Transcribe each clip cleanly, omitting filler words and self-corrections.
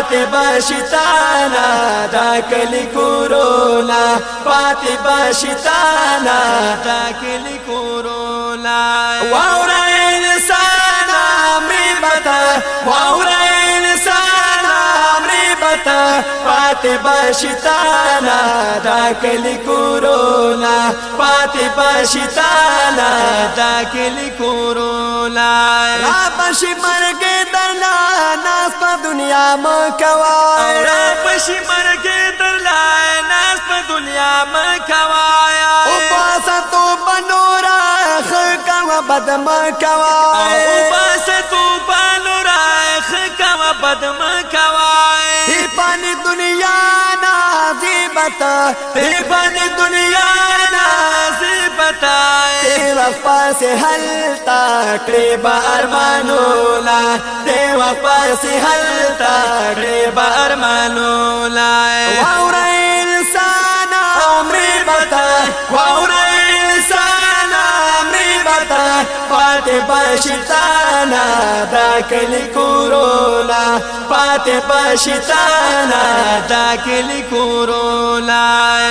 پاتې بشتانا دا کلی کورونا پاتې بشتانا دا کلی کورونا واورا انسان امری بتا واورا انسان امری بتا پاتې بشتانا دا کلی کورونا پاتې بشتانا دا کلی کورونا را بشي مرګ درلا ناس په دنیا مکوا را بشي مرګ درلا ناس په دنیا مکوا او پاسو بنورا خکوا بد مکوا او پاسو بنورا خکوا بد مکوا ای پانی دنیا نازیبتا ای پانی دنیا نازیبتا ای وقت سے حلتا کریبا ارمانولا ای وقت سے حلتا کریبا ارمانولا واورا انسان عمری بتا واورا انسان عمری بتا پاتې بشتانا دا کلی کورونا پاتې بشتانا دا کلی کورونا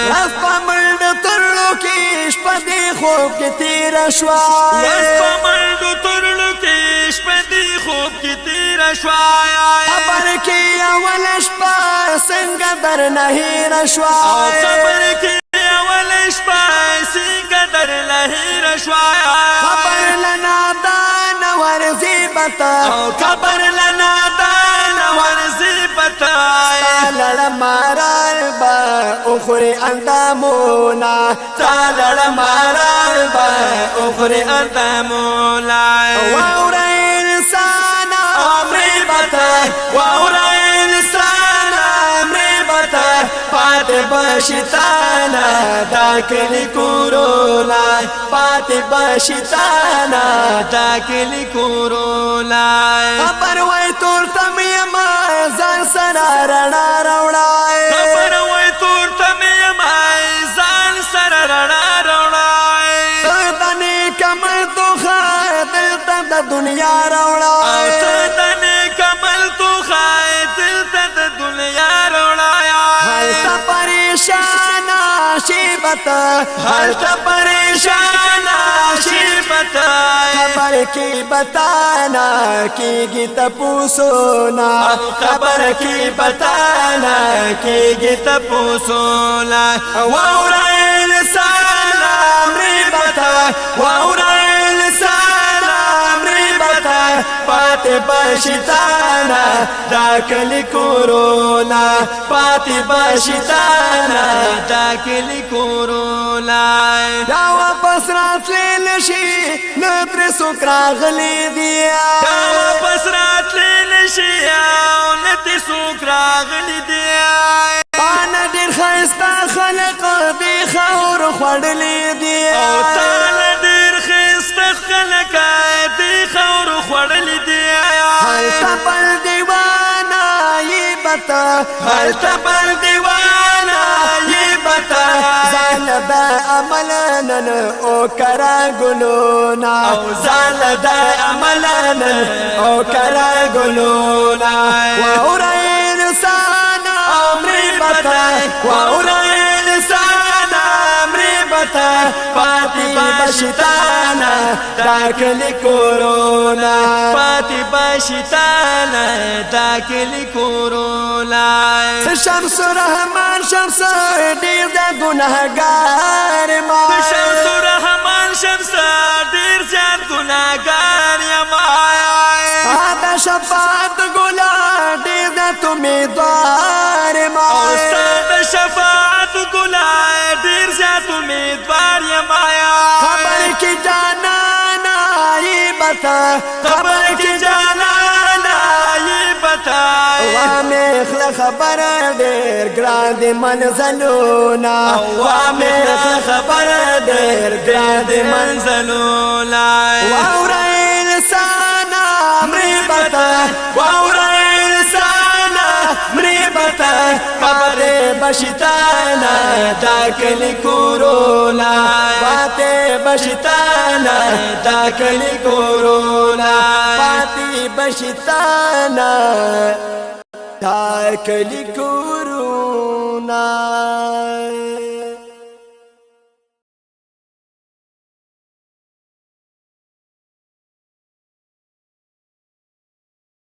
راس پمړ ترلو کې شپه دې خوب کې تیر شوا راس پمړ ترلو کې شپه دې خوب کې تیر شوا خبر کې اول شپه څنګه در نه هیر شوا خبر کې اول شپه څنګه در نه هیر شوا خبر لنا دان ورزي بتا خبر لنا دان ورزي بتا لړ مارال با اخري اندامونا لړ مارال با اخري اندامونا واورا انسان امري بتا واورا انسان امري بتا پاتې بشتانا دا کلی کورونا پاتې بشتانا دا کلی کورونا خبر وای تور تم یما ځان سره رڼا راوړای خبر وای تور تم یما ځان سره رڼا راوړای تدنه کمل تو خاطر د دنیا راوړای تدنه کمل تو خاطر د دنیا راوړای هلته پریشان شیبتا هلته پریشان شیبتا خبر کی بتانا کیږي تپوسونا خبر کی بتانا کیږي تپوسونا واورا انسان امری بتا واورا انسان امری بتا پاتې بشتانا دا کلی کورونا پاتې بشتانا دا کلی کورونا دا واپس راتللی نشي نه ترې څوک راغلی دی دا واپس راتللی نشي او نه ترې څوک راغلی دی تانه ډېر ښایسته خلق دې خاور خوړلی دی او تانه ډېر ښایسته خلق دې خاور خوړلی دی هلته بل دیوانه یې بتا هلته بل دیوانه یې بتا ځان د عمل نن او کرا ګلونا ځان د عمل نن او کرا ګلونا واورا انسان امري بتا واورا انسان امري بتا پاتې بشتانا دا کلی کورونا پاتې بشتانا دا کلی کورونا شمس رحمان شمس ډیر د ګناهګار ما شمس رحمان شمس ډیر زیات ګناهګار ما دا شفاعت ګلا ډیر د امیدوار ما استاد شفاعت ګلا ډیر زیات امیدوار ما خبر کی جانا نای بتا خبر کی جانا نای بتا وامخ خبر ډیر ګران دی منزلونا وامخ خبر ډیر ګران دی منزلونا واورا انسان امري بتا واورا انسان امري بتا خبر بشتانا دا کلی کورونا پاتې بشتانا دا کلی کورونا پاتې بشتانا دا کلی کورونا